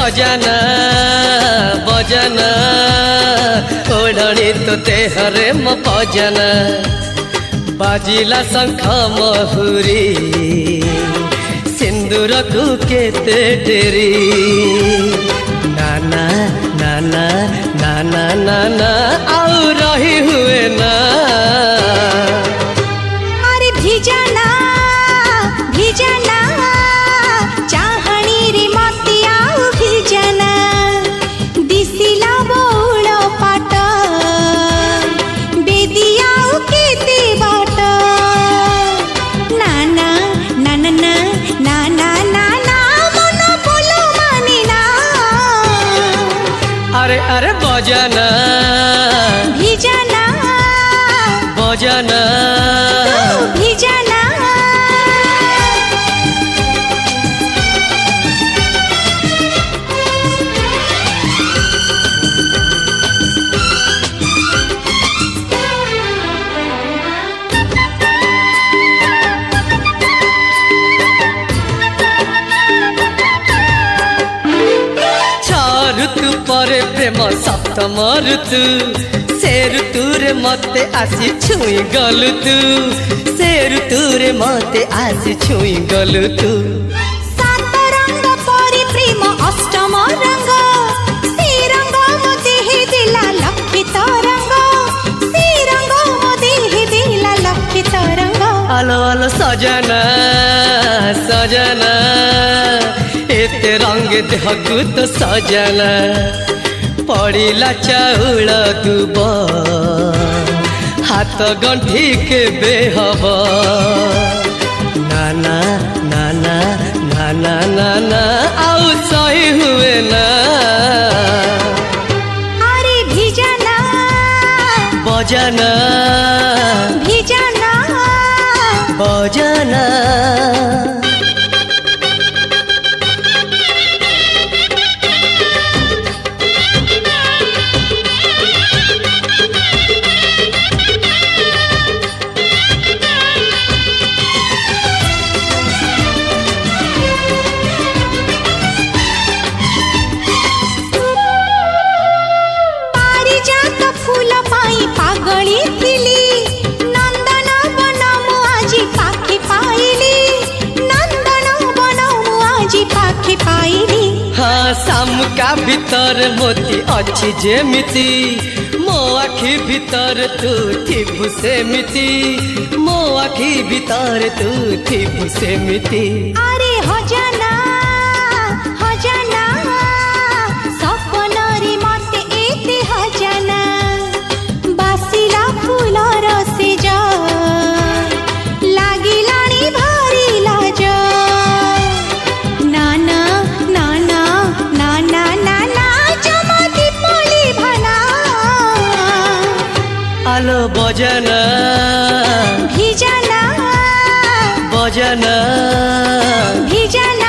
बजाना बजाना ओढ़णी तो देहरे म बजाना बाजिला शंख महुरी सिंदूर को केते डेरी नाना नाना नाना नाना आउ रही हुए ना अरे भिजाना भिजाना चाहणी रे मती आउ भिजाना दिसिला बौल पाट बेदिया केते बाट नाना नाना नाना नाना मन बोलो मानी ना अरे अरे बजाना भिजाना बजाना भिजाना ऋतु परे प्रेम सप्तम ऋतु से ऋतु रे मते आसी छुई गलु तू से ऋतु रे मते आसी छुई गलु तू सात रंग परि प्रेम अष्टम रंग से रंग मते हे दिला लक्षित रंग से रंग मते हे दिला लक्षित रंग आलो आलो सजना सजना एते रंग देहकु तो सजना पड़िला चाउल दुब हाथ गंठी के बेहब नाना नाना नाना नाना आउ सही हुए ना अरे भिजाना बजाना भिजाना बजाना पारिजात फूल पाई पागली थिली नंदन बन मु आजी पाखी पाइली नंदन बन मु आजी पाखी पाइली हाँ शामुका भीतर मोती अच्छी जेमिति मो आखि भीतर तू थिबु सेमिति मो आखि भीतर तू थिबु सेमिति अरे हजाना हजाना सपन रे मते एते हजाना बासिला फूल रसे जा लागिलानी भारी लाज नाना नाना नाना नाना जमती पली भना आलो बजाना भिजाना बजाना भिजाना